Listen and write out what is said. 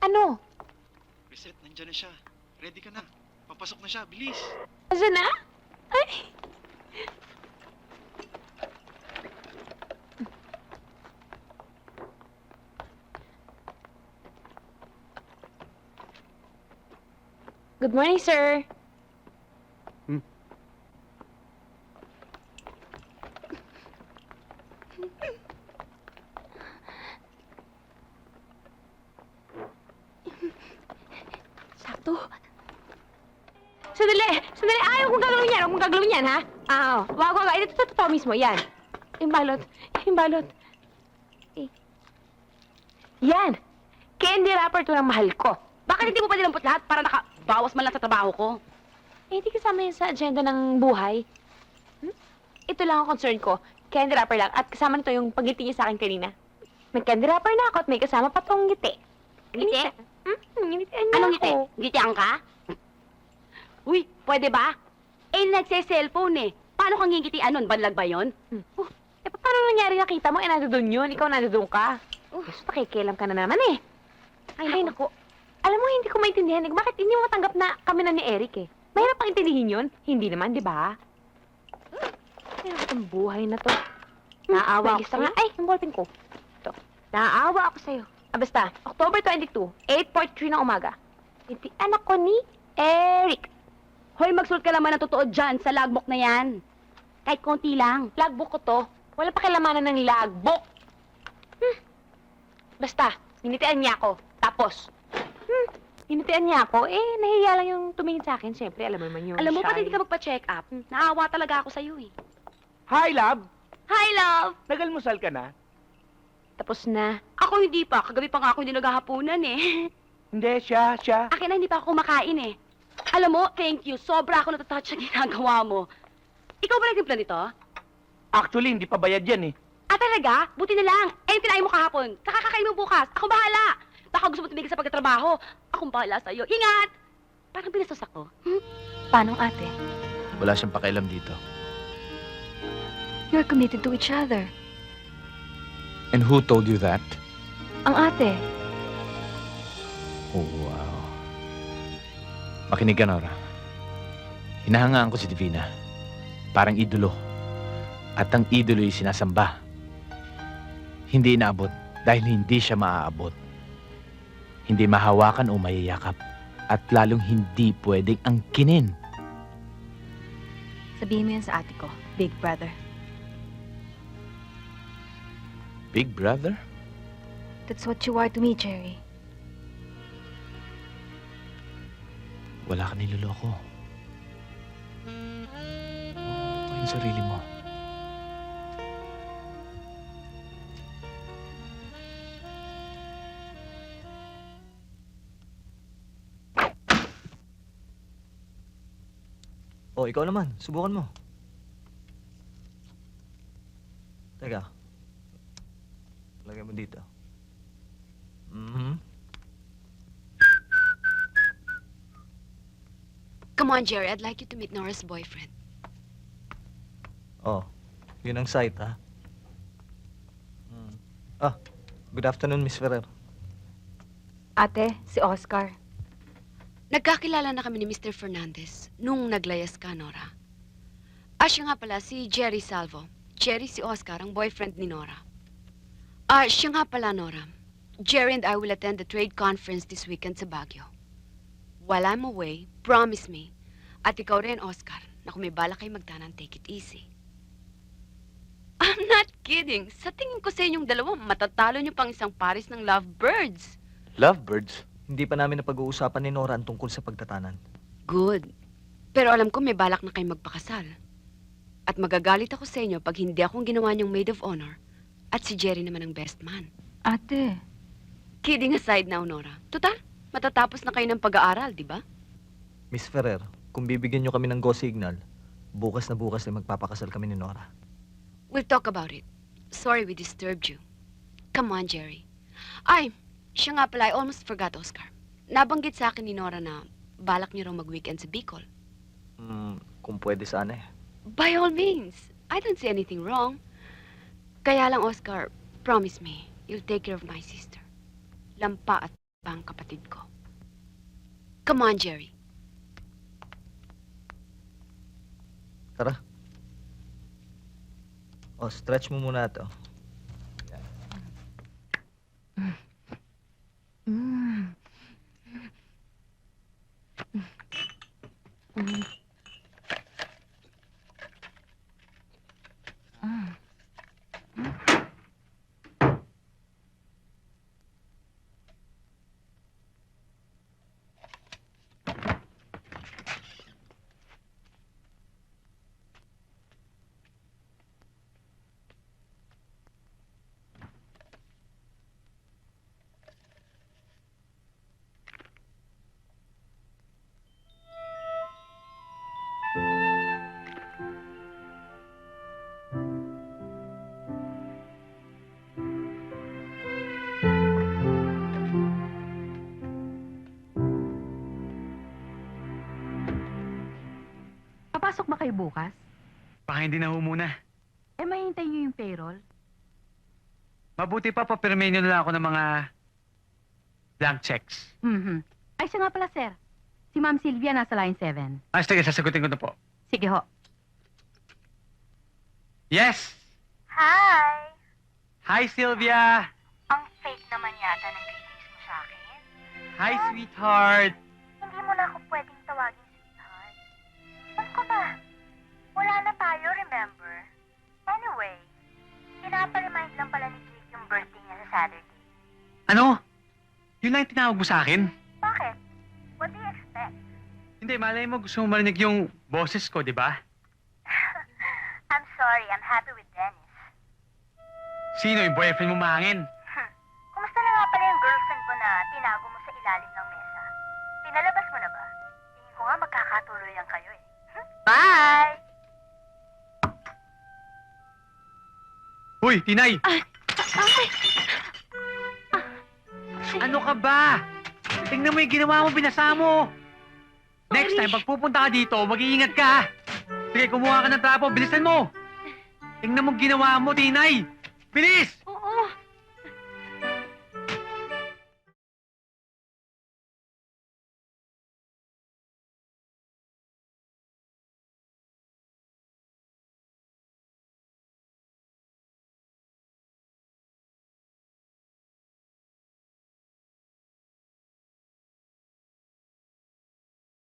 Ano? Reset, nandyan na siya. Ready ka na. Papasok na siya, bilis. Asa na? Ay! Good morning, sir. Sakto. Sandali! Sandali! Ayaw kong gagawin yan! Huwag mong gagawin yan, ha? Wag, wag, wag. Ito, totoo mismo. Yan. Yung balot. Yung balot. Eh. Yan! Candy wrapper to ng mahal ko. Bakit hindi mo pa dinampot lahat para nakabawas man lang sa trabaho ko? Eh, hindi kasama yan sa agenda ng buhay. Ito lang ang concern ko. Candy wrapper lang. At kasama nito yung pagngiti niya sa akin kanina. May candy wrapper na ako at may kasama pa tong ngiti. Ngiti? Ngitian niya Anong ako. ngiti? Ngitian ka? Uy, pwede ba? Eh, nagse-cellphone eh. Paano kang ngingitian nun? Banlag ba yun? Eh, paano nangyari nakita mo? Eh, nandoon yun. Ikaw nandoon ka. Gusto nakikialam ka na naman eh. Ay, naku. Alam mo, hindi ko maintindihan. Eh, bakit hindi mo matanggap na kami na ni Eric eh? Mahirap pang intindihin yun. Hindi naman, di ba? Mahirap ang buhay na to. Naawa ako May nga. Ay, yung ballpen ko. Ito. Naawa ako sa'yo. Basta, October 22, 8:43 ng umaga. Iti anak ko ni Eric. Hoy, magsulat ka naman ng totoo dyan sa logbook na yan. Kahit konti lang. Logbook ko to. Wala pa kilamanan ng logbook. Basta, hinitian niya ako. Tapos. Hinitian niya ako. Eh, nahiya lang yung tumingin sa akin. Siyempre, alam mo naman yun. Alam mo, shy. pati hindi ka magpa-check up. Naawa talaga ako sa'yo eh. Hi, love! Hi, love! Nagalmusal ka na? Tapos na. Ako hindi pa. Kagabi pa nga ako hindi naghahapunan eh. Hindi, siya. Akin na hindi pa ako kumakain eh. Alam mo, thank you. Sobra ako natatouch sa ginagawa mo. Ikaw ba nagtimpla nito? Actually, hindi pa bayad yan eh. Ah, talaga? Buti na lang. Eh, tinayin mo kahapon. Kakakain mo bukas. Ako bahala. Baka gusto mo tumigil sa pagkatrabaho. Akong bahala sa'yo. Ingat! Parang binastos ako. Paano, ate? Wala siyang pakialam dito. You're committed to each other. And who told you that? Ang ate. Oh, wow. Makinig ka, Nora. Hinahangaan ko si Divina. Parang idolo. At ang idolo'y sinasamba. Hindi inaabot dahil hindi siya maaabot. Hindi mahawakan o mayayakap. At lalong hindi pwedeng angkinin. Sabihin mo yan sa ate ko, Big Brother. Big brother? That's what you are to me, Jerry. Wala ka niloloko. Ito yung sarili mo. Oh, ikaw naman. Subukan mo. Teka. Lagay mo dito. Come on, Jerry. I'd like you to meet Nora's boyfriend. Oh, yun ang site, ha? Ah, good afternoon, Miss Ferrer. Ate, si Oscar. Nagkakilala na kami ni Mr. Fernandez nung naglayas ka, Nora. Siya nga pala si Jerry Salvo. Jerry si Oscar, ang boyfriend ni Nora. Siya nga pala, Nora. Jerry and I will attend the trade conference this weekend sa Baguio. While I'm away, promise me, at ikaw rin, Oscar, na kung may bala kayo magtanan, take it easy. I'm not kidding. Sa tingin ko sa inyong dalawa, matatalo niyo pang isang pares ng lovebirds. Lovebirds? Hindi pa namin napag-uusapan ni Nora ang tungkol sa pagtatanan. Good. Pero alam ko may balak na kayo magpakasal. At magagalit ako sa inyo pag hindi akong ginawa niyong maid of honor at si Jerry naman ang best man. Ate. Kidding aside now, Nora. Total, matatapos na kayo ng pag-aaral, di ba? Miss Ferrer, kung bibigyan niyo kami ng go signal, bukas na bukas ay magpapakasal kami ni Nora. We'll talk about it. Sorry we disturbed you. Come on, Jerry. Ay, siya nga pala, I almost forgot, Oscar. Nabanggit sa akin ni Nora na balak niyo raw mag-weekend sa Bicol. Kung pwede sana eh. By all means. I don't see anything wrong. Kaya lang, Oscar, promise me, you'll take care of my sister. Lampa at ang kapatid ko. Come on, Jerry. Tara. O, stretch mo muna to. Papasok ba kayo bukas? Baka hindi na ho muna. Eh, mahintay niyo yung payroll. Mabuti pa papirmahin nyo na lang ako ng mga blank checks. Ay, siya nga pala, sir. Si Ma'am Sylvia nasa line 7. Sige, sasagutin ko na po. Sige ho. Yes! Hi! Hi, Sylvia! Ang fake naman yata ng greetings mo sa akin. Hi, sweetheart! Hindi mo na ako pwedeng tawagin sweetheart. Ano ka ba? Wala na tayo, remember? Anyway, pinapa-remind lang pala ni Jake yung birthday niya sa Saturday. Ano? Yun lang yung tinawag mo sa akin? Bakit? What do you expect? Hindi, malay mo gusto mo marinig yung boses ko, di ba? I'm sorry, I'm happy with Dennis. Sino yung boyfriend mo mahangin? Kumusta na nga pala yung girlfriend mo na tinago mo sa ilalim ng mesa? Pinalabas mo na ba? Tingin ko nga magkakatuloyan kayo eh. Bye! Uy, Tinay! Ano ka ba? Tingnan mo yung ginawa mo, binasa mo! Next time, pag pupunta ka dito, mag-iingat ka! Sige, kumuha ka ng trapo, bilisan mo! Tingnan mo ginawa mo, Tinay! Bilis!